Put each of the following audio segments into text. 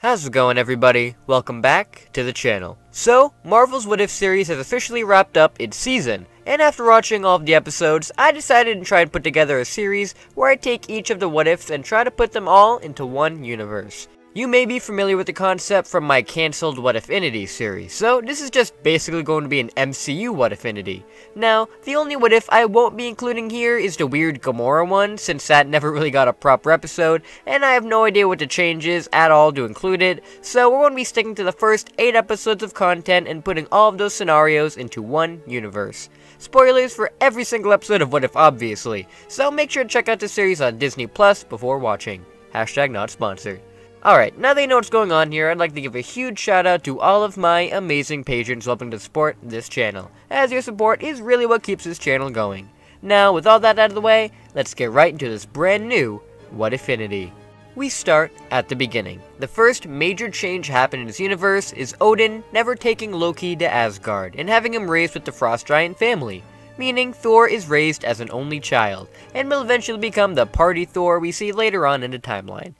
How's it going, everybody? Welcome back to the channel. So, Marvel's What If series has officially wrapped up its season, and after watching all of the episodes, I decided to try and put together a series where I take each of the what ifs and try to put them all into one universe. You may be familiar with the concept from my cancelled What Ifinity series, so this is just basically going to be an MCU What Ifinity. Now, the only what if I won't be including here is the weird Gamora one, since that never really got a proper episode, and I have no idea what the change is at all to include it, so we're going to be sticking to the first 8 episodes of content and putting all of those scenarios into one universe. Spoilers for every single episode of What If, obviously, so make sure to check out the series on Disney Plus before watching. Hashtag not sponsored. Alright, now that you know what's going on here, I'd like to give a huge shout out to all of my amazing patrons helping to support this channel, as your support is really what keeps this channel going. Now, with all that out of the way, let's get right into this brand new What Ifinity. We start at the beginning. The first major change happened in this universe is Odin never taking Loki to Asgard, and having him raised with the Frost Giant family. Meaning Thor is raised as an only child, and will eventually become the party Thor we see later on in the timeline.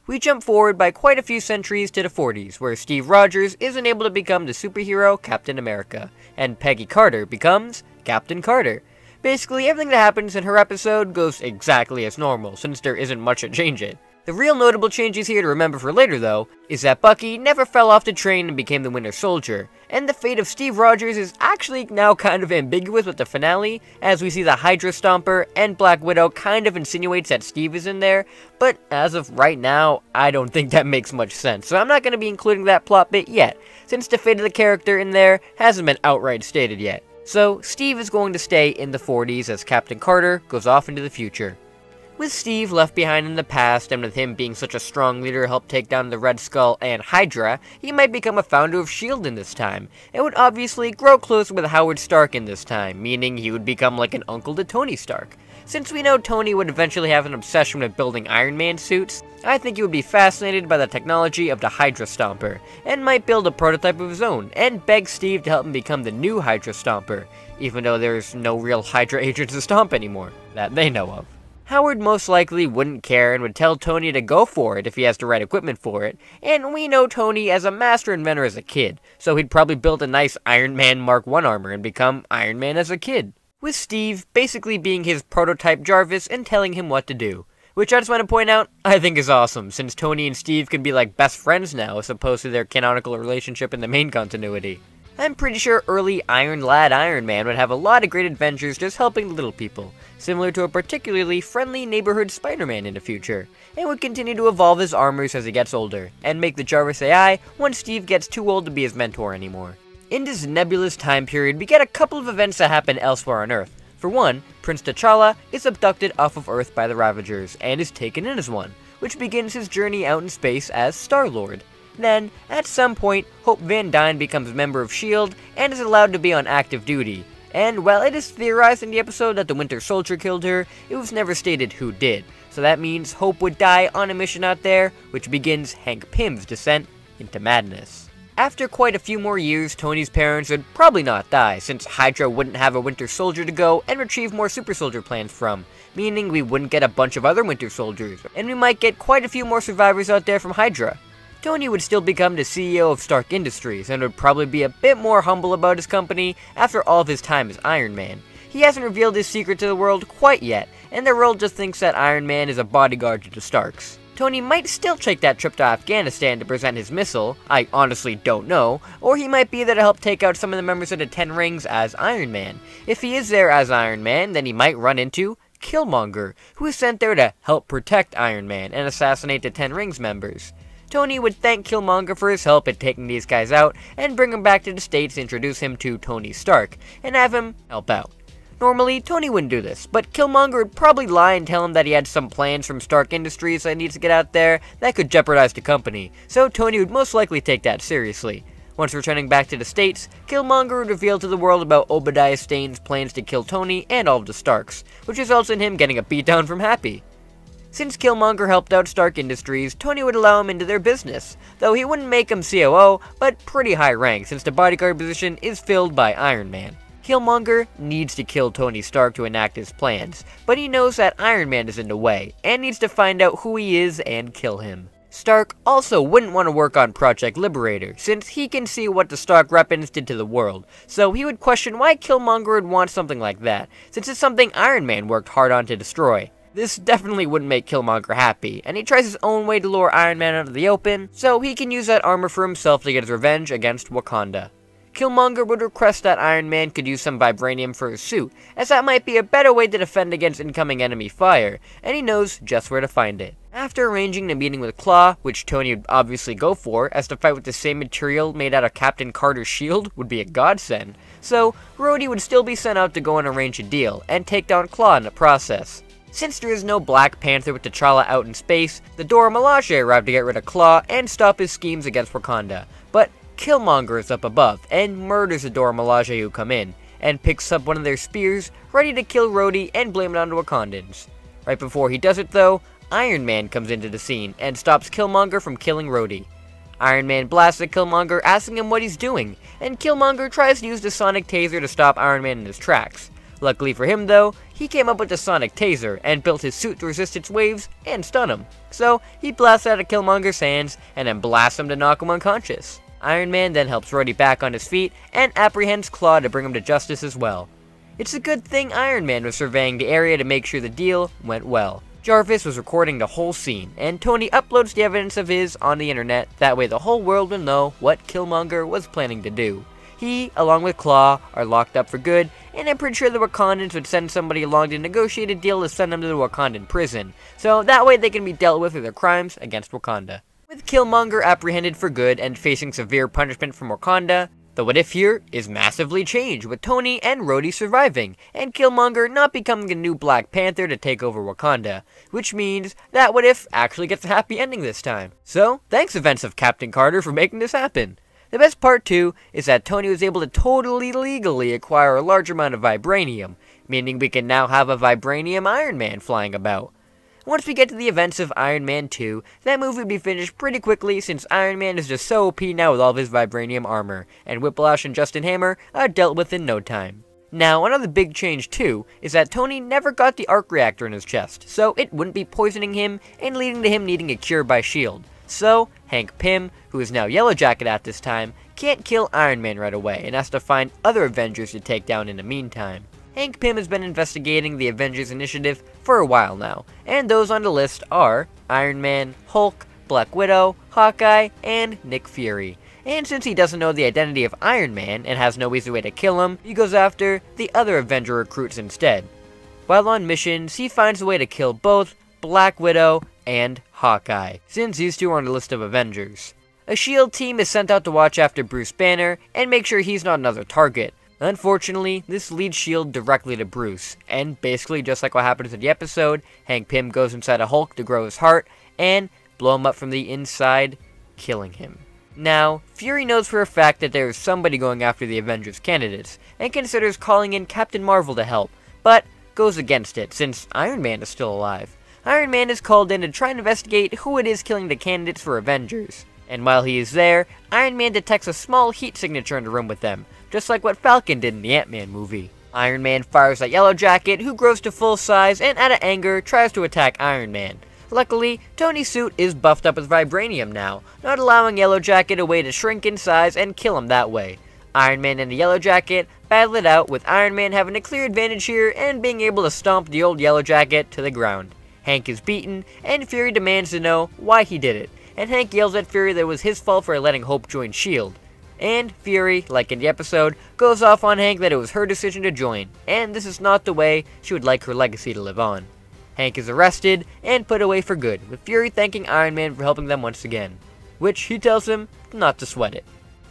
We jump forward by quite a few centuries to the 40s, where Steve Rogers isn't able to become the superhero Captain America, and Peggy Carter becomes Captain Carter. Basically, everything that happens in her episode goes exactly as normal, since there isn't much to change it. The real notable changes here to remember for later, though, is that Bucky never fell off the train and became the Winter Soldier, and the fate of Steve Rogers is actually now kind of ambiguous with the finale, as we see the Hydra Stomper and Black Widow kind of insinuates that Steve is in there, but as of right now, I don't think that makes much sense, so I'm not going to be including that plot bit yet, since the fate of the character in there hasn't been outright stated yet. So, Steve is going to stay in the 40s as Captain Carter goes off into the future. With Steve left behind in the past, and with him being such a strong leader to help take down the Red Skull and Hydra, he might become a founder of S.H.I.E.L.D. in this time, and would obviously grow closer with Howard Stark in this time, meaning he would become like an uncle to Tony Stark. Since we know Tony would eventually have an obsession with building Iron Man suits, I think he would be fascinated by the technology of the Hydra Stomper, and might build a prototype of his own, and beg Steve to help him become the new Hydra Stomper, even though there's no real Hydra agents to stomp anymore, that they know of. Howard most likely wouldn't care and would tell Tony to go for it if he has the right equipment for it, and we know Tony as a master inventor as a kid, so he'd probably build a nice Iron Man Mark I armor and become Iron Man as a kid, with Steve basically being his prototype Jarvis and telling him what to do. Which I just want to point out, I think is awesome, since Tony and Steve can be like best friends now as opposed to their canonical relationship in the main continuity. I'm pretty sure early Iron Lad Iron Man would have a lot of great adventures just helping the little people, similar to a particularly friendly neighborhood Spider-Man in the future, and would continue to evolve his armors as he gets older, and make the Jarvis AI once Steve gets too old to be his mentor anymore. In this nebulous time period, we get a couple of events that happen elsewhere on Earth. For one, Prince T'Challa is abducted off of Earth by the Ravagers, and is taken in as one, which begins his journey out in space as Star-Lord. Then, at some point, Hope Van Dyne becomes a member of S.H.I.E.L.D. and is allowed to be on active duty. And while it is theorized in the episode that the Winter Soldier killed her, it was never stated who did. So that means Hope would die on a mission out there, which begins Hank Pym's descent into madness. After quite a few more years, Tony's parents would probably not die, since Hydra wouldn't have a Winter Soldier to go and retrieve more Super Soldier plans from, meaning we wouldn't get a bunch of other Winter Soldiers, and we might get quite a few more survivors out there from Hydra. Tony would still become the CEO of Stark Industries, and would probably be a bit more humble about his company after all of his time as Iron Man. He hasn't revealed his secret to the world quite yet, and the world just thinks that Iron Man is a bodyguard to the Starks. Tony might still take that trip to Afghanistan to present his missile, I honestly don't know, or he might be there to help take out some of the members of the Ten Rings as Iron Man. If he is there as Iron Man, then he might run into Killmonger, who is sent there to help protect Iron Man and assassinate the Ten Rings members. Tony would thank Killmonger for his help in taking these guys out, and bring him back to the States to introduce him to Tony Stark, and have him help out. Normally, Tony wouldn't do this, but Killmonger would probably lie and tell him that he had some plans from Stark Industries that he needs to get out there that could jeopardize the company, so Tony would most likely take that seriously. Once returning back to the States, Killmonger would reveal to the world about Obadiah Stane's plans to kill Tony and all of the Starks, which results in him getting a beatdown from Happy. Since Killmonger helped out Stark Industries, Tony would allow him into their business, though he wouldn't make him COO, but pretty high rank since the bodyguard position is filled by Iron Man. Killmonger needs to kill Tony Stark to enact his plans, but he knows that Iron Man is in the way, and needs to find out who he is and kill him. Stark also wouldn't want to work on Project Liberator, since he can see what the Stark weapons did to the world, so he would question why Killmonger would want something like that, since it's something Iron Man worked hard on to destroy. This definitely wouldn't make Killmonger happy, and he tries his own way to lure Iron Man out of the open, so he can use that armor for himself to get his revenge against Wakanda. Killmonger would request that Iron Man could use some vibranium for his suit, as that might be a better way to defend against incoming enemy fire, and he knows just where to find it. After arranging a meeting with Claw, which Tony would obviously go for, as to fight with the same material made out of Captain Carter's shield would be a godsend, so Rhodey would still be sent out to go and arrange a deal, and take down Claw in the process. Since there is no Black Panther with T'Challa out in space, the Dora Milaje arrived to get rid of Claw and stop his schemes against Wakanda, but Killmonger is up above, and murders the Dora Milaje who come in, and picks up one of their spears, ready to kill Rhodey and blame it on the Wakandans. Right before he does it though, Iron Man comes into the scene, and stops Killmonger from killing Rhodey. Iron Man blasts at Killmonger, asking him what he's doing, and Killmonger tries to use the Sonic Taser to stop Iron Man in his tracks. Luckily for him though, he came up with the Sonic Taser, and built his suit to resist its waves, and stun him. So, he blasts out of Killmonger's hands, and then blasts him to knock him unconscious. Iron Man then helps Rhodey back on his feet, and apprehends Claw to bring him to justice as well. It's a good thing Iron Man was surveying the area to make sure the deal went well. Jarvis was recording the whole scene, and Tony uploads the evidence of his on the internet, that way the whole world will know what Killmonger was planning to do. He, along with Claw, are locked up for good, and I'm pretty sure the Wakandans would send somebody along to negotiate a deal to send them to the Wakandan prison, so that way they can be dealt with for their crimes against Wakanda. With Killmonger apprehended for good and facing severe punishment from Wakanda, the what if here is massively changed, with Tony and Rhodey surviving, and Killmonger not becoming a new Black Panther to take over Wakanda, which means that what if actually gets a happy ending this time. So, thanks events of Captain Carter for making this happen. The best part too is that Tony was able to totally legally acquire a large amount of vibranium, meaning we can now have a vibranium Iron Man flying about. Once we get to the events of Iron Man 2, that movie will be finished pretty quickly since Iron Man is just so OP now with all of his vibranium armor, and Whiplash and Justin Hammer are dealt with in no time. Now, another big change too, is that Tony never got the arc reactor in his chest, so it wouldn't be poisoning him and leading to him needing a cure by S.H.I.E.L.D. So, Hank Pym, who is now Yellow Jacket at this time, can't kill Iron Man right away and has to find other Avengers to take down in the meantime. Hank Pym has been investigating the Avengers Initiative for a while now, and those on the list are Iron Man, Hulk, Black Widow, Hawkeye, and Nick Fury. And since he doesn't know the identity of Iron Man and has no easy way to kill him, he goes after the other Avenger recruits instead. While on missions, he finds a way to kill both Black Widow and Hawkeye, since these two are on the list of Avengers. A S.H.I.E.L.D. team is sent out to watch after Bruce Banner and make sure he's not another target. Unfortunately, this leads S.H.I.E.L.D. directly to Bruce, and basically just like what happens in the episode, Hank Pym goes inside a Hulk to grow his heart, and blow him up from the inside, killing him. Now, Fury knows for a fact that there is somebody going after the Avengers candidates, and considers calling in Captain Marvel to help, but goes against it, since Iron Man is still alive. Iron Man is called in to try and investigate who it is killing the candidates for Avengers. And while he is there, Iron Man detects a small heat signature in the room with them, just like what Falcon did in the Ant-Man movie. Iron Man fires at Yellow Jacket, who grows to full size and out of anger tries to attack Iron Man. Luckily, Tony's suit is buffed up with vibranium now, not allowing Yellow Jacket a way to shrink in size and kill him that way. Iron Man and the Yellow Jacket battle it out, with Iron Man having a clear advantage here and being able to stomp the old Yellow Jacket to the ground. Hank is beaten, and Fury demands to know why he did it, and Hank yells at Fury that it was his fault for letting Hope join S.H.I.E.L.D. And Fury, like in the episode, goes off on Hank that it was her decision to join, and this is not the way she would like her legacy to live on. Hank is arrested and put away for good, with Fury thanking Iron Man for helping them once again, which he tells him not to sweat it.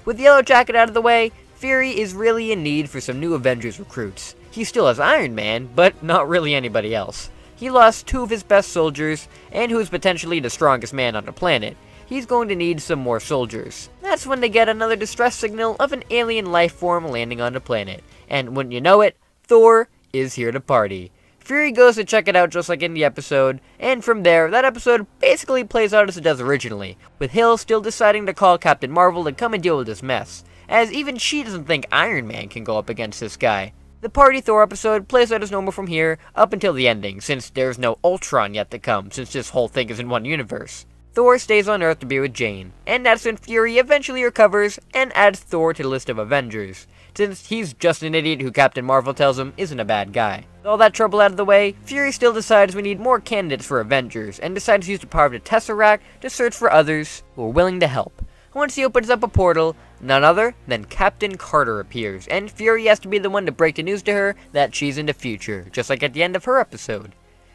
With Yellow Jacket out of the way, Fury is really in need for some new Avengers recruits. He still has Iron Man, but not really anybody else. He lost two of his best soldiers, and who is potentially the strongest man on the planet. He's going to need some more soldiers. That's when they get another distress signal of an alien life form landing on the planet. And wouldn't you know it, Thor is here to party. Fury goes to check it out just like in the episode, and from there, that episode basically plays out as it does originally, with Hill still deciding to call Captain Marvel to come and deal with this mess, as even she doesn't think Iron Man can go up against this guy. The Party Thor episode plays out as normal from here up until the ending, since there's no Ultron yet to come, since this whole thing is in one universe. Thor stays on Earth to be with Jane, and that's when Fury eventually recovers and adds Thor to the list of Avengers, since he's just an idiot who Captain Marvel tells him isn't a bad guy. With all that trouble out of the way, Fury still decides we need more candidates for Avengers, and decides to use the power of the Tesseract to search for others who are willing to help. Once he opens up a portal, none other than Captain Carter appears, and Fury has to be the one to break the news to her that she's in the future, just like at the end of her episode.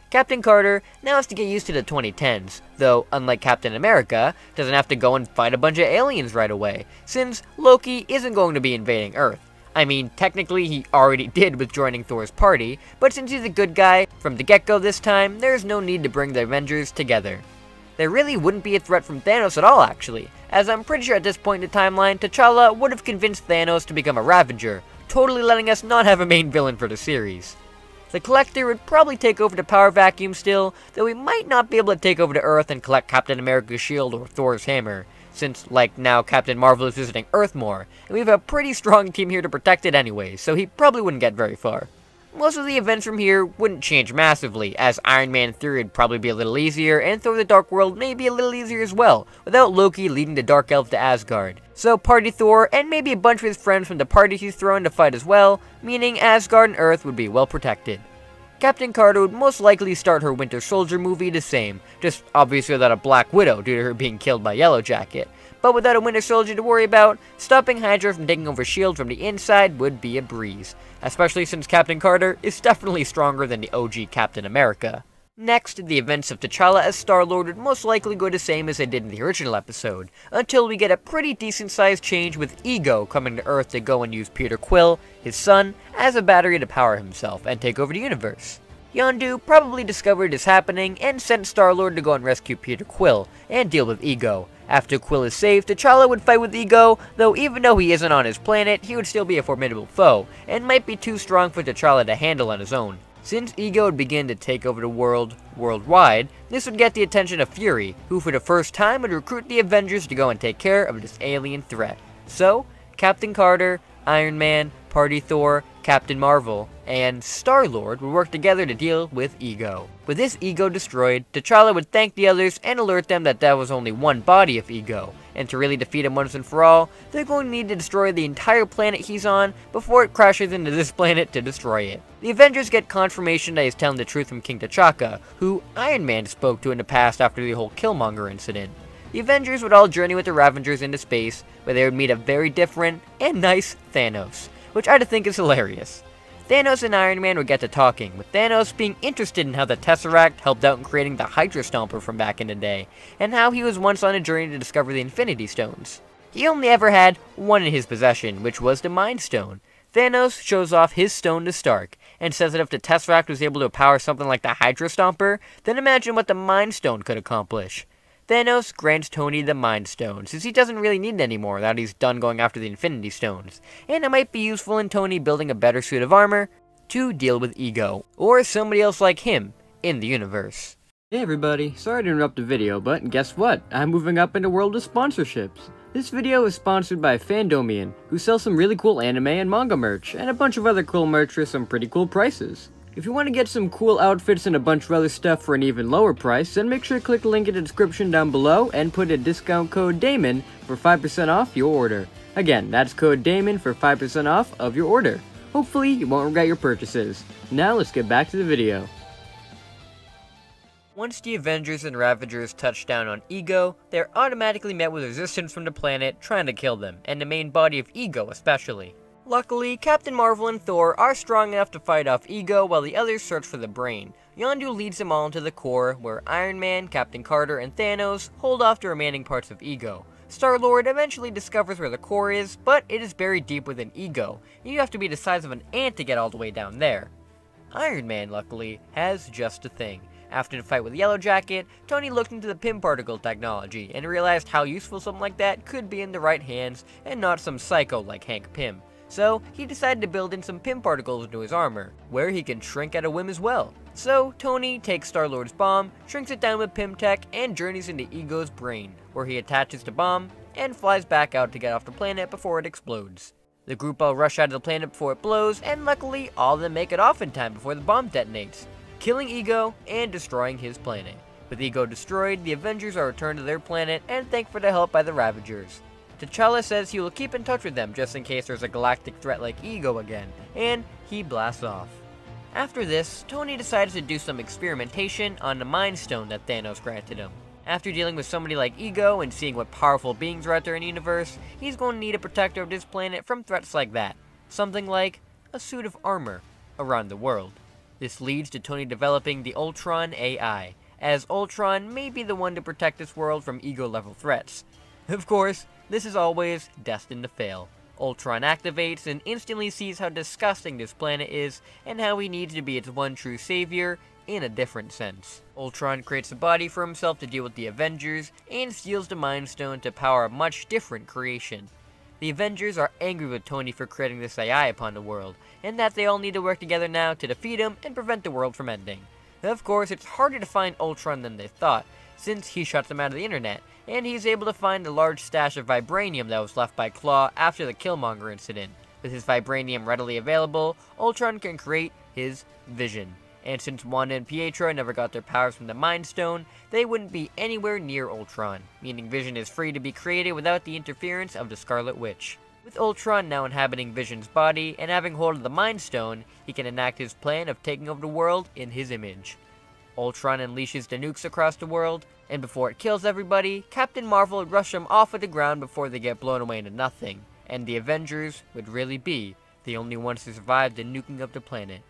Captain Carter now has to get used to the 2010s, though unlike Captain America, doesn't have to go and fight a bunch of aliens right away, since Loki isn't going to be invading Earth. I mean, technically he already did with joining Thor's party, but since he's a good guy from the get-go this time, there's no need to bring the Avengers together. There really wouldn't be a threat from Thanos at all, actually, as I'm pretty sure at this point in the timeline, T'Challa would have convinced Thanos to become a Ravager, totally letting us not have a main villain for the series. The Collector would probably take over the power vacuum still, though he might not be able to take over the Earth and collect Captain America's shield or Thor's hammer, since, like, now Captain Marvel is visiting Earth more, and we have a pretty strong team here to protect it anyway, so he probably wouldn't get very far. Most of the events from here wouldn't change massively, as Iron Man 3 would probably be a little easier, and Thor the Dark World may be a little easier as well, without Loki leading the Dark Elves to Asgard. So Party Thor, and maybe a bunch of his friends from the party he's thrown to fight as well, meaning Asgard and Earth would be well protected. Captain Carter would most likely start her Winter Soldier movie the same, just obviously without a Black Widow due to her being killed by Yellow Jacket. But without a Winter Soldier to worry about, stopping Hydra from taking over S.H.I.E.L.D. from the inside would be a breeze, especially since Captain Carter is definitely stronger than the OG Captain America. Next, the events of T'Challa as Star-Lord would most likely go the same as they did in the original episode, until we get a pretty decent sized change with Ego coming to Earth to go and use Peter Quill, his son, as a battery to power himself and take over the universe. Yondu probably discovered this happening and sent Star-Lord to go and rescue Peter Quill and deal with Ego. After Quill is saved, T'Challa would fight with Ego, though even though he isn't on his planet, he would still be a formidable foe, and might be too strong for T'Challa to handle on his own. Since Ego would begin to take over the world worldwide, this would get the attention of Fury, who for the first time would recruit the Avengers to go and take care of this alien threat. So, Captain Carter, Iron Man, Party Thor, Captain Marvel, and Star-Lord would work together to deal with Ego. With this Ego destroyed, T'Challa would thank the others and alert them that there was only one body of Ego, and to really defeat him once and for all, they're going to need to destroy the entire planet he's on before it crashes into this planet to destroy it. The Avengers get confirmation that he's telling the truth from King T'Chaka, who Iron Man spoke to in the past after the whole Killmonger incident. The Avengers would all journey with the Ravagers into space, where they would meet a very different and nice Thanos, which I think is hilarious. Thanos and Iron Man would get to talking, with Thanos being interested in how the Tesseract helped out in creating the Hydra Stomper from back in the day, and how he was once on a journey to discover the Infinity Stones. He only ever had one in his possession, which was the Mind Stone. Thanos shows off his stone to Stark, and says that if the Tesseract was able to power something like the Hydra Stomper, then imagine what the Mind Stone could accomplish. Thanos grants Tony the Mind Stone, since he doesn't really need it anymore now that he's done going after the Infinity Stones, and it might be useful in Tony building a better suit of armor to deal with Ego, or somebody else like him, in the universe. Hey everybody, sorry to interrupt the video, but guess what? I'm moving up in the world of sponsorships. This video is sponsored by Fandomian, who sells some really cool anime and manga merch, and a bunch of other cool merch for some pretty cool prices. If you want to get some cool outfits and a bunch of other stuff for an even lower price, then make sure to click the link in the description down below and put a discount code DAMON for 5% off your order. Again, that's code DAMON for 5% off of your order. Hopefully, you won't regret your purchases. Now, let's get back to the video. Once the Avengers and Ravagers touch down on Ego, they're automatically met with resistance from the planet trying to kill them, and the main body of Ego especially. Luckily, Captain Marvel and Thor are strong enough to fight off Ego while the others search for the brain. Yondu leads them all into the core, where Iron Man, Captain Carter, and Thanos hold off the remaining parts of Ego. Star-Lord eventually discovers where the core is, but it is buried deep within Ego, and you have to be the size of an ant to get all the way down there. Iron Man, luckily, has just a thing. After the fight with Yellow Jacket, Tony looked into the Pym particle technology and realized how useful something like that could be in the right hands and not some psycho like Hank Pym. So, he decided to build in some Pym particles into his armor, where he can shrink at a whim as well. So, Tony takes Star-Lord's bomb, shrinks it down with Pym tech, and journeys into Ego's brain, where he attaches the bomb, and flies back out to get off the planet before it explodes. The group all rush out of the planet before it blows, and luckily, all of them make it off in time before the bomb detonates, killing Ego and destroying his planet. With Ego destroyed, the Avengers are returned to their planet and thanked for the help by the Ravagers. T'Challa says he will keep in touch with them just in case there's a galactic threat like Ego again, and he blasts off. After this, Tony decides to do some experimentation on the Mind Stone that Thanos granted him. After dealing with somebody like Ego and seeing what powerful beings are out there in the universe, he's going to need a protector of this planet from threats like that. Something like a suit of armor around the world. This leads to Tony developing the Ultron AI, as Ultron may be the one to protect this world from Ego-level threats. Of course, this is always destined to fail. Ultron activates and instantly sees how disgusting this planet is and how he needs to be its one true savior in a different sense. Ultron creates a body for himself to deal with the Avengers and steals the Mind Stone to power a much different creation. The Avengers are angry with Tony for creating this AI upon the world, and that they all need to work together now to defeat him and prevent the world from ending. Of course, it's harder to find Ultron than they thought, since he shuts them out of the internet, and he's able to find a large stash of vibranium that was left by Klaw after the Killmonger incident. With his vibranium readily available, Ultron can create his Vision. And since Wanda and Pietro never got their powers from the Mind Stone, they wouldn't be anywhere near Ultron, meaning Vision is free to be created without the interference of the Scarlet Witch. With Ultron now inhabiting Vision's body and having hold of the Mind Stone, he can enact his plan of taking over the world in his image. Ultron unleashes the nukes across the world, and before it kills everybody, Captain Marvel would rush them off of the ground before they get blown away into nothing, and the Avengers would really be the only ones to survive the nuking of the planet.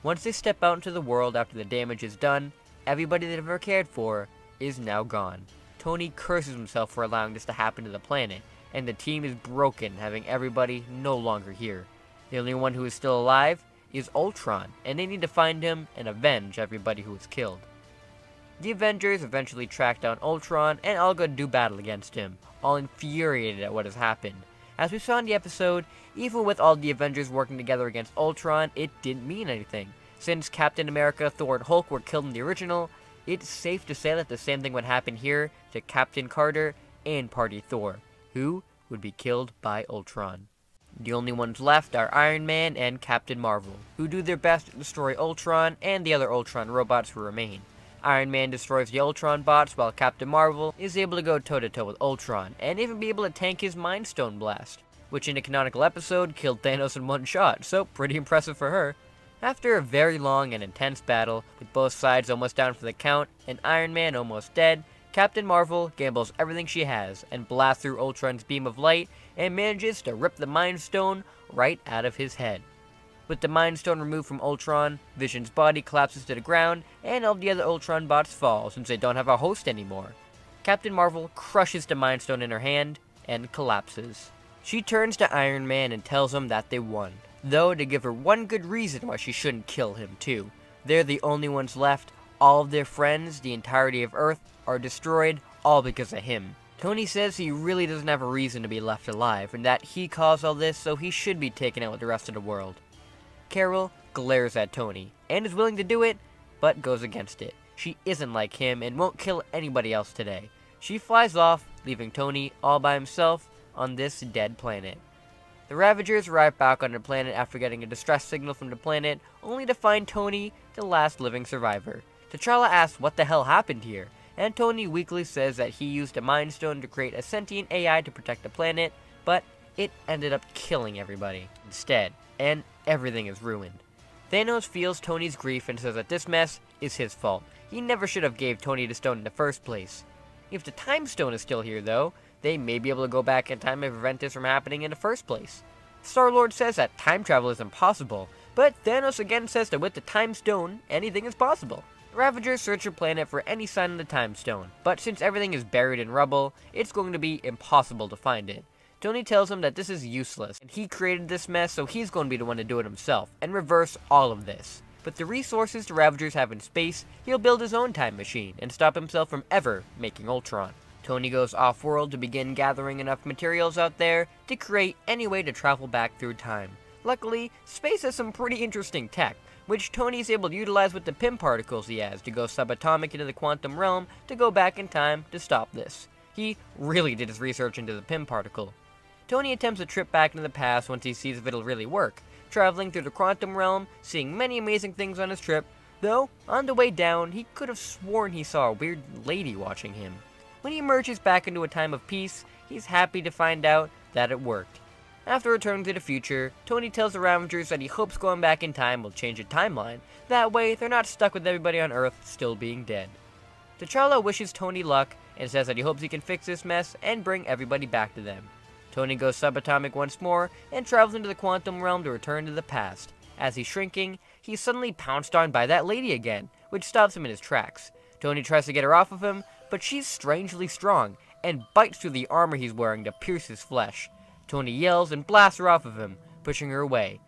Once they step out into the world after the damage is done, everybody they've ever cared for is now gone. Tony curses himself for allowing this to happen to the planet, and the team is broken, having everybody no longer here. The only one who is still alive is Ultron, and they need to find him and avenge everybody who was killed. The Avengers eventually track down Ultron and all go to do battle against him, all infuriated at what has happened. As we saw in the episode, even with all the Avengers working together against Ultron, it didn't mean anything. Since Captain America, Thor, and Hulk were killed in the original, it's safe to say that the same thing would happen here to Captain Carter and Party Thor, who would be killed by Ultron. The only ones left are Iron Man and Captain Marvel, who do their best to destroy Ultron and the other Ultron robots who remain. Iron Man destroys the Ultron bots, while Captain Marvel is able to go toe-to-toe with Ultron, and even be able to tank his Mind Stone blast, which in a canonical episode killed Thanos in one shot, so pretty impressive for her. After a very long and intense battle, with both sides almost down for the count, and Iron Man almost dead, Captain Marvel gambles everything she has, and blasts through Ultron's beam of light, and manages to rip the Mind Stone right out of his head. With the Mind Stone removed from Ultron, Vision's body collapses to the ground, and all the other Ultron bots fall since they don't have a host anymore. Captain Marvel crushes the Mind Stone in her hand, and collapses. She turns to Iron Man and tells him that they won, though to give her one good reason why she shouldn't kill him too. They're the only ones left, all of their friends, the entirety of Earth, are destroyed, all because of him. Tony says he really doesn't have a reason to be left alive, and that he caused all this, so he should be taken out with the rest of the world. Carol glares at Tony, and is willing to do it, but goes against it. She isn't like him, and won't kill anybody else today. She flies off, leaving Tony all by himself on this dead planet. The Ravagers arrive back on the planet after getting a distress signal from the planet, only to find Tony the last living survivor. T'Challa asks what the hell happened here, and Tony weakly says that he used a Mind Stone to create a sentient AI to protect the planet, but it ended up killing everybody instead, and everything is ruined. Thanos feels Tony's grief and says that this mess is his fault. He never should have gave Tony the stone in the first place. If the Time Stone is still here though, they may be able to go back in time and prevent this from happening in the first place. Star-Lord says that time travel is impossible, but Thanos again says that with the Time Stone, anything is possible. The Ravagers search the planet for any sign of the Time Stone, but since everything is buried in rubble, it's going to be impossible to find it. Tony tells him that this is useless, and he created this mess, so he's going to be the one to do it himself, and reverse all of this. With the resources the Ravagers have in space, he'll build his own time machine, and stop himself from ever making Ultron. Tony goes off-world to begin gathering enough materials out there to create any way to travel back through time. Luckily, space has some pretty interesting tech, which Tony is able to utilize with the Pym particles he has to go subatomic into the quantum realm to go back in time to stop this. He really did his research into the Pym particle. Tony attempts a trip back into the past once he sees if it'll really work, traveling through the quantum realm, seeing many amazing things on his trip, Though, on the way down, he could have sworn he saw a weird lady watching him. When he emerges back into a time of peace, he's happy to find out that it worked. After returning to the future, Tony tells the Ravagers that he hopes going back in time will change the timeline. That way, they're not stuck with everybody on Earth still being dead. T'Challa wishes Tony luck and says that he hopes he can fix this mess and bring everybody back to them. Tony goes subatomic once more and travels into the quantum realm to return to the past. As he's shrinking, he's suddenly pounced on by that lady again, which stops him in his tracks. Tony tries to get her off of him, but she's strangely strong and bites through the armor he's wearing to pierce his flesh. Tony yells and blasts her off of him, pushing her away.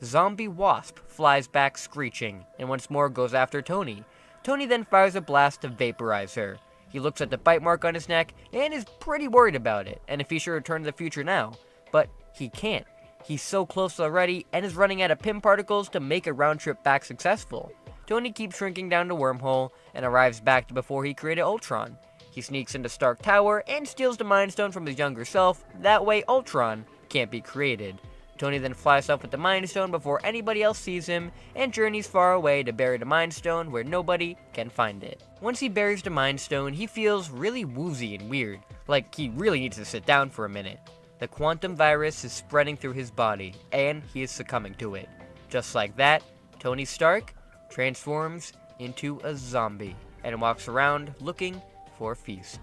Zombie Wasp flies back screeching and once more goes after Tony. Tony then fires a blast to vaporize her. He looks at the bite mark on his neck and is pretty worried about it, and if he should return to the future now. But he can't. He's so close already and is running out of Pym particles to make a round trip back successful. Tony keeps shrinking down the wormhole and arrives back to before he created Ultron. He sneaks into Stark Tower and steals the Mind Stone from his younger self, that way Ultron can't be created. Tony then flies off with the Mind Stone before anybody else sees him, and journeys far away to bury the Mind Stone where nobody can find it. Once he buries the Mind Stone, he feels really woozy and weird, like he really needs to sit down for a minute. The quantum virus is spreading through his body, and he is succumbing to it. Just like that, Tony Stark transforms into a zombie, and walks around looking for a feast.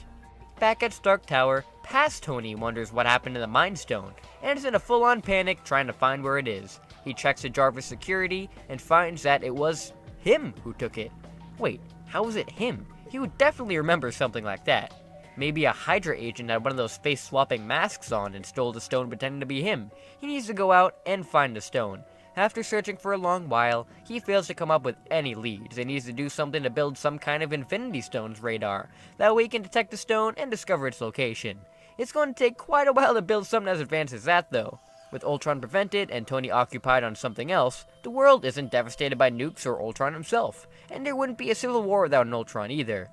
Back at Stark Tower, past Tony wonders what happened to the Mind Stone, and is in a full-on panic trying to find where it is. He checks the Jarvis security, and finds that it was him who took it. Wait, how was it him? He would definitely remember something like that. Maybe a Hydra agent had one of those face-swapping masks on and stole the stone pretending to be him. He needs to go out and find the stone. After searching for a long while, he fails to come up with any leads and needs to do something to build some kind of Infinity Stone's radar. That way he can detect the stone and discover its location. It's going to take quite a while to build something as advanced as that though. With Ultron prevented and Tony occupied on something else, the world isn't devastated by nukes or Ultron himself, and there wouldn't be a civil war without an Ultron either.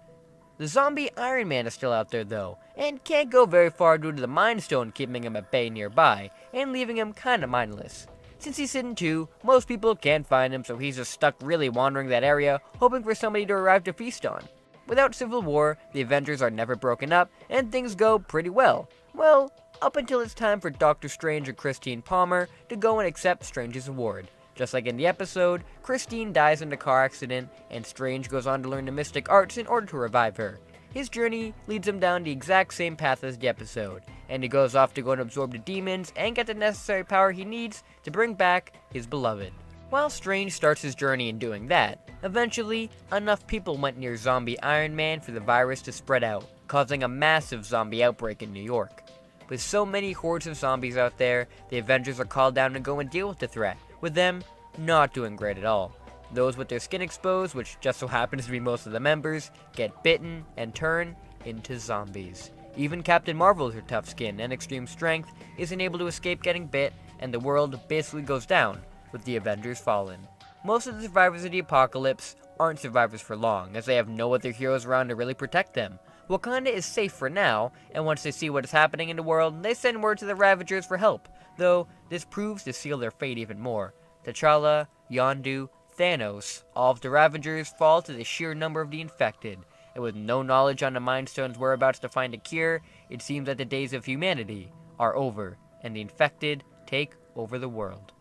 The zombie Iron Man is still out there though, and can't go very far due to the Mind Stone keeping him at bay nearby, and leaving him kinda mindless. Since he's hidden too, most people can't find him, so he's just stuck really wandering that area, hoping for somebody to arrive to feast on. Without Civil War, the Avengers are never broken up, and things go pretty well. Well, up until it's time for Doctor Strange and Christine Palmer to go and accept Strange's award. Just like in the episode, Christine dies in a car accident, and Strange goes on to learn the mystic arts in order to revive her. His journey leads him down the exact same path as the episode, and he goes off to go and absorb the demons and get the necessary power he needs to bring back his beloved. While Strange starts his journey in doing that, eventually, enough people went near zombie Iron Man for the virus to spread out, causing a massive zombie outbreak in New York. With so many hordes of zombies out there, the Avengers are called down to go and deal with the threat, with them not doing great at all. Those with their skin exposed, which just so happens to be most of the members, get bitten and turn into zombies. Even Captain Marvel with her tough skin and extreme strength isn't able to escape getting bit, and the world basically goes down, with the Avengers fallen. Most of the survivors of the apocalypse aren't survivors for long, as they have no other heroes around to really protect them. Wakanda is safe for now, and once they see what is happening in the world, they send word to the Ravagers for help, though this proves to seal their fate even more. T'Challa, Yondu, Thanos, all of the Ravagers fall to the sheer number of the infected, and with no knowledge on the Mind Stone's whereabouts to find a cure, it seems that the days of humanity are over, and the infected take over the world.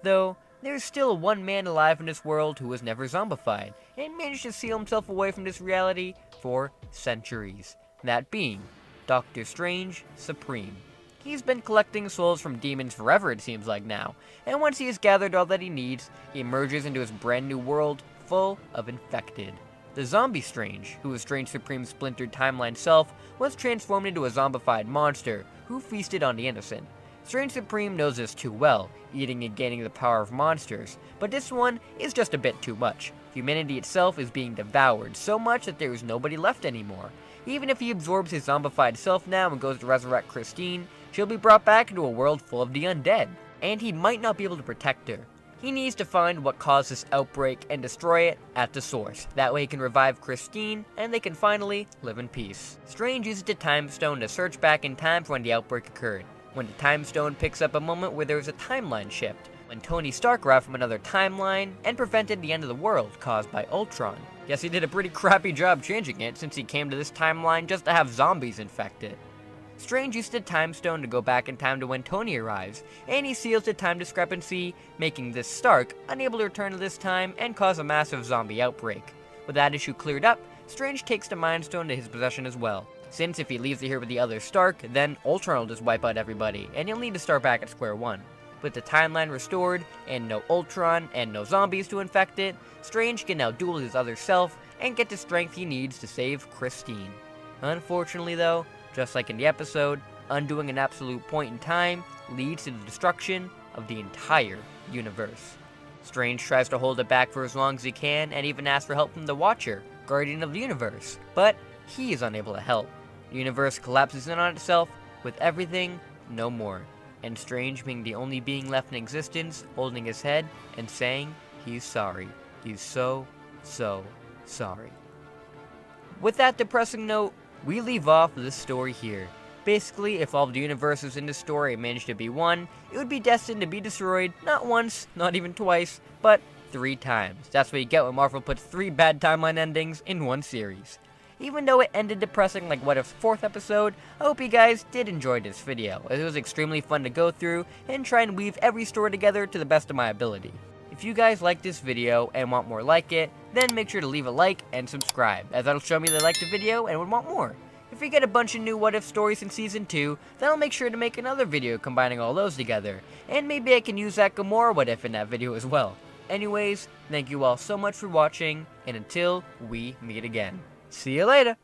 Though, there is still one man alive in this world who was never zombified, and managed to seal himself away from this reality for centuries, that being Doctor Strange Supreme. He's been collecting souls from demons forever, it seems like now, and once he has gathered all that he needs, he emerges into his brand new world full of infected. The zombie Strange, who was Strange Supreme's splintered timeline self, was transformed into a zombified monster who feasted on the innocent. Strange Supreme knows this too well, eating and gaining the power of monsters, but this one is just a bit too much. Humanity itself is being devoured so much that there is nobody left anymore. Even if he absorbs his zombified self now and goes to resurrect Christine, she'll be brought back into a world full of the undead, and he might not be able to protect her. He needs to find what caused this outbreak and destroy it at the source. That way he can revive Christine, and they can finally live in peace. Strange uses the Time Stone to search back in time for when the outbreak occurred. When the Time Stone picks up a moment where there was a timeline shift, when Tony Stark arrived from another timeline and prevented the end of the world caused by Ultron. Guess he did a pretty crappy job changing it since he came to this timeline just to have zombies infect it. Strange used the Time Stone to go back in time to when Tony arrives, and he seals the time discrepancy, making this Stark unable to return to this time and cause a massive zombie outbreak. With that issue cleared up, Strange takes the Mind Stone to his possession as well, since if he leaves it here with the other Stark, then Ultron will just wipe out everybody, and he'll need to start back at square one. With the timeline restored, and no Ultron, and no zombies to infect it, Strange can now duel his other self, and get the strength he needs to save Christine. Unfortunately though, just like in the episode, undoing an absolute point in time leads to the destruction of the entire universe. Strange tries to hold it back for as long as he can, and even asks for help from the Watcher, Guardian of the Universe, but he is unable to help. The universe collapses in on itself, with everything no more, and Strange being the only being left in existence, holding his head and saying he's sorry. He's so sorry. With that depressing note, we leave off this story here. Basically, if all of the universes in this story managed to be one, it would be destined to be destroyed, not once, not even twice, but 3 times. That's what you get when Marvel puts 3 bad timeline endings in one series. Even though it ended depressing like What If's 4th episode, I hope you guys did enjoy this video, as it was extremely fun to go through and try and weave every story together to the best of my ability. If you guys like this video and want more like it, then make sure to leave a like and subscribe, as that'll show me they liked the video and would want more. If we get a bunch of new What If stories in Season 2, then I'll make sure to make another video combining all those together, and maybe I can use that Gamora What If in that video as well. Anyways, thank you all so much for watching, and until we meet again, see you later!